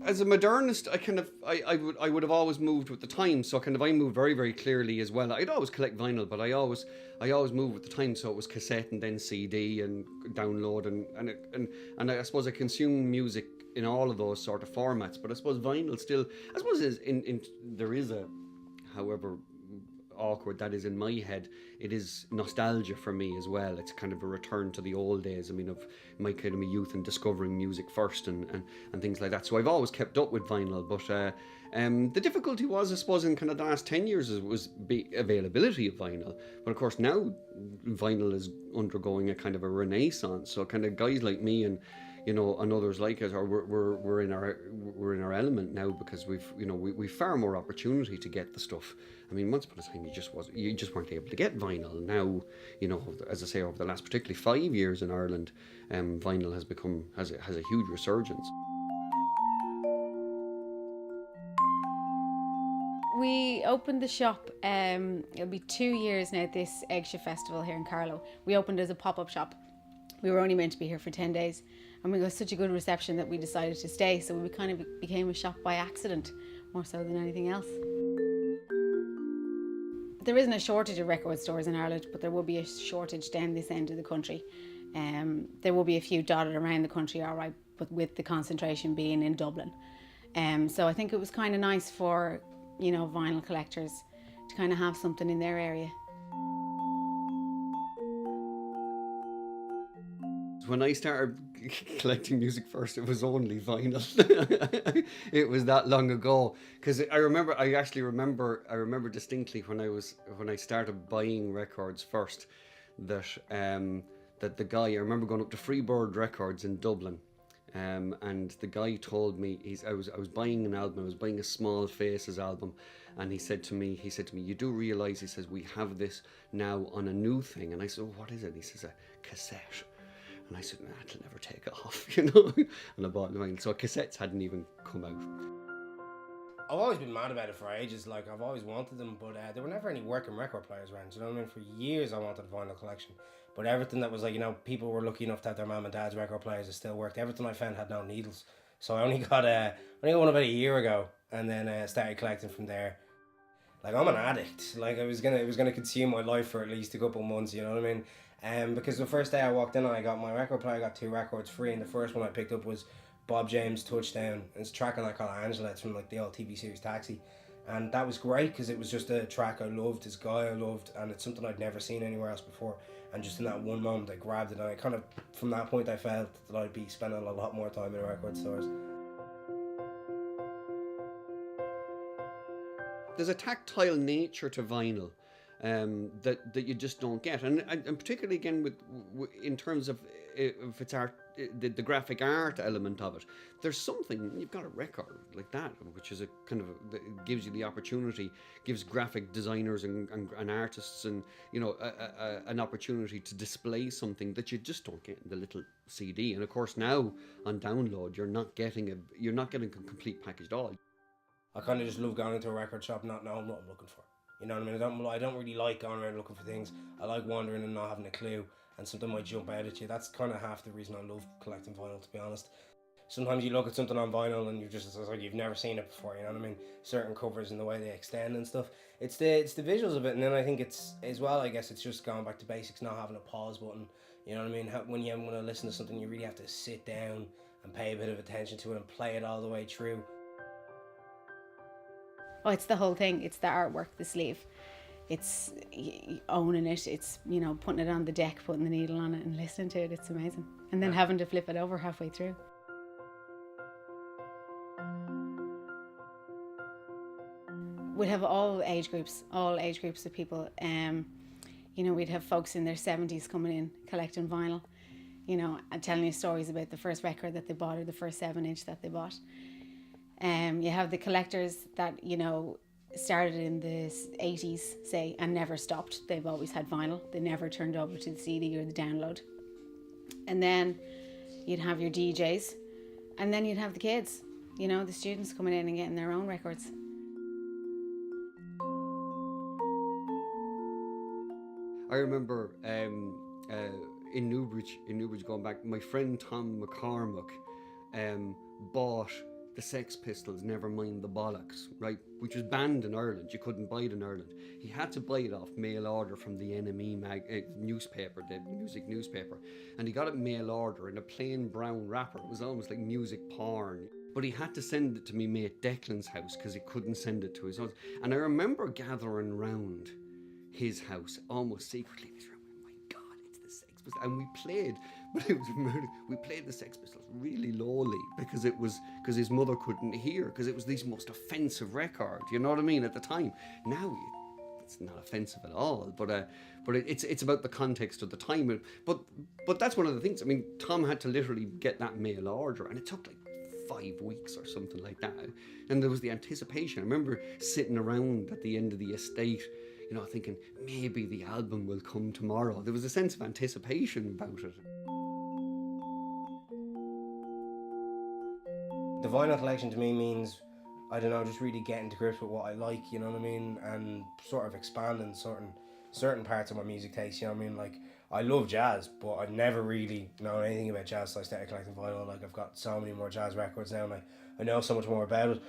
as a modernist, I would have always moved with the times. So I moved very, very clearly as well. I'd always collect vinyl, but I always moved with the times. So it was cassette and then CD and download and I suppose I consume music in all of those sort of formats. But I suppose vinyl still, I suppose is in there is a, however awkward that is in my head, it is nostalgia for me as well. It's kind of a return to the old days. I mean, of my kind of my youth and discovering music first and things like that. So I've always kept up with vinyl, but the difficulty was, I suppose, in kind of the last 10 years was availability of vinyl. But of course now vinyl is undergoing a kind of a renaissance. So kind of guys like me and and others like us, or we're in our element now because we've far more opportunity to get the stuff. I mean, once upon a time you just weren't able to get vinyl. Now, as I say, over the last particularly 5 years in Ireland, vinyl has a huge resurgence. We opened the shop, it'll be 2 years now at this Eggship Festival here in Carlow. We opened as a pop-up shop. We were only meant to be here for 10 days and we got such a good reception that we decided to stay, so we kind of became a shop by accident, more so than anything else. There isn't a shortage of record stores in Ireland, but there will be a shortage down this end of the country. There will be a few dotted around the country, all right, but with the concentration being in Dublin. So I think it was kind of nice for, vinyl collectors to kind of have something in their area. When I started collecting music first, it was only vinyl. It was that long ago, because I remember distinctly when I started buying records first, that the guy, I remember going up to Freebird Records in Dublin, and the guy told me, I was buying an album, I was buying a Small Faces album, and he said to me, you do realise, he says, we have this now on a new thing. And I said, what is it? He says, a cassette. And I said, nah, it'll never take off, And I bought the vinyl. So cassettes hadn't even come out. I've always been mad about it for ages. Like, I've always wanted them, but there were never any working record players around. You know what I mean? For years I wanted a vinyl collection. But everything that was like, people were lucky enough to have their mum and dad's record players that still worked. Everything I found had no needles. So I only got one about a year ago, and then started collecting from there. Like, I'm an addict. Like, it was gonna consume my life for at least a couple of months, you know what I mean? Because the first day I walked in and I got my record player, I got 2 records free, and the first one I picked up was Bob James' Touchdown. It's a track on that called Angela. It's from like the old TV series Taxi, and that was great because it was just a track I loved, this guy I loved, and it's something I'd never seen anywhere else before. And just in that one moment I grabbed it, and I kind of, from that point, I felt that I'd be spending a lot more time in record stores. There's a tactile nature to vinyl that you just don't get, and particularly again with in terms of if it's art, the graphic art element of it. There's something, you've got a record like that, which is a kind of it gives you the opportunity, gives graphic designers and artists and an opportunity to display something that you just don't get in the little CD. And of course now on download you're not getting a complete package at all. I kind of just love going into a record shop not knowing what I'm looking for. You know what I mean? I don't really like going around looking for things. I like wandering and not having a clue, and something might jump out at you. That's kind of half the reason I love collecting vinyl, to be honest. Sometimes you look at something on vinyl and it's like you've never seen it before, you know what I mean? Certain covers and the way they extend and stuff. It's the visuals of it, and then I think it's, as well, I guess it's just going back to basics, not having a pause button. You know what I mean? When you want to listen to something, you really have to sit down and pay a bit of attention to it and play it all the way through. Oh, it's the whole thing. It's the artwork, the sleeve. It's owning it. It's, putting it on the deck, putting the needle on it and listening to it. It's amazing. And then having to flip it over halfway through. We'd have all age groups of people. We'd have folks in their 70s coming in, collecting vinyl, and telling you stories about the first record that they bought or the first 7-inch that they bought. You have the collectors that, started in the 80s, say, and never stopped. They've always had vinyl. They never turned over to the CD or the download. And then you'd have your DJs, and then you'd have the kids, the students coming in and getting their own records. I remember in Newbridge going back, my friend Tom McCormack bought the Sex Pistols, Never Mind the Bollocks, right? Which was banned in Ireland. You couldn't buy it in Ireland. He had to buy it off mail order from the NME newspaper, the music newspaper. And he got it mail order in a plain brown wrapper. It was almost like music porn. But he had to send it to me mate Declan's house because he couldn't send it to his house. And I remember gathering round his house almost secretly. My God, it's the Sex Pistols. And we played, but it was we played the Sex Pistols really lowly because his mother couldn't hear, because it was the most offensive record, you know what I mean, at the time. Now it's not offensive at all, but it's about the context of the time. But that's one of the things. I mean, Tom had to literally get that mail order, and it took like 5 weeks or something like that. And there was the anticipation. I remember sitting around at the end of the estate, you know, thinking maybe the album will come tomorrow. There was a sense of anticipation about it. The vinyl collection to me means, I don't know, just really getting to grips with what I like, you know what I mean, and sort of expanding certain parts of my music taste, you know what I mean. Like, I love jazz, but I never really know anything about jazz, so I started collecting vinyl. Like, I've got so many more jazz records now, and I know so much more about it.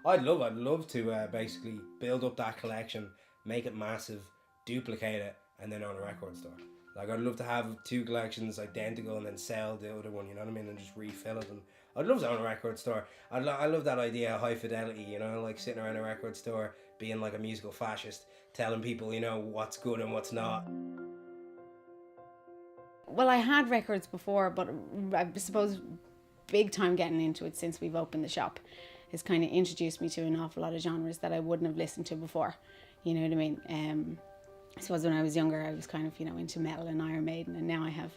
I'd love to basically build up that collection, make it massive, duplicate it, and then own a record store. Like, I'd love to have 2 collections identical and then sell the other one, you know what I mean, and just refill it. And I'd love to own a record store. I love that idea of high fidelity, you know, like sitting around a record store, being like a musical fascist, telling people, you know, what's good and what's not. Well, I had records before, but I suppose big time getting into it since we've opened the shop has kind of introduced me to an awful lot of genres that I wouldn't have listened to before. You know what I mean? I suppose when I was younger, I was kind of, you know, into metal and Iron Maiden, and now I have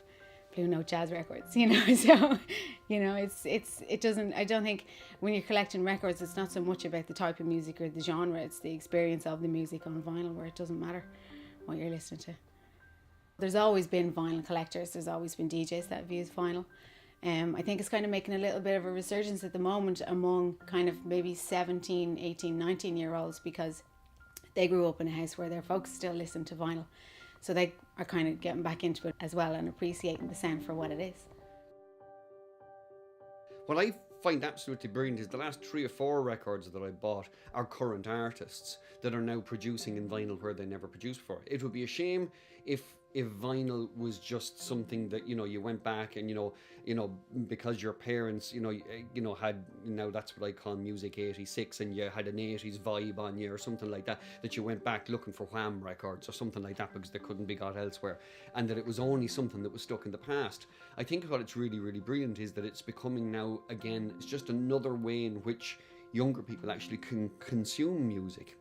Blue Note jazz records, you know. So, you know, it doesn't, I don't think when you're collecting records, it's not so much about the type of music or the genre, it's the experience of the music on vinyl, where it doesn't matter what you're listening to. There's always been vinyl collectors, there's always been DJs that have used vinyl. I think it's kind of making a little bit of a resurgence at the moment among kind of maybe 17, 18, 19-year-olds, because they grew up in a house where their folks still listen to vinyl. So they are kind of getting back into it as well and appreciating the sound for what it is. What I find absolutely brilliant is the last 3 or 4 records that I bought are current artists that are now producing in vinyl where they never produced before. It would be a shame if vinyl was just something that, you know, you went back and, you know, because your parents, you know, had, you know, that's what I call music 86, and you had an 80s vibe on you or something like that, that you went back looking for Wham records or something like that because they couldn't be got elsewhere, and that it was only something that was stuck in the past. I think what it's really, really brilliant is that it's becoming now, again, it's just another way in which younger people actually can consume music.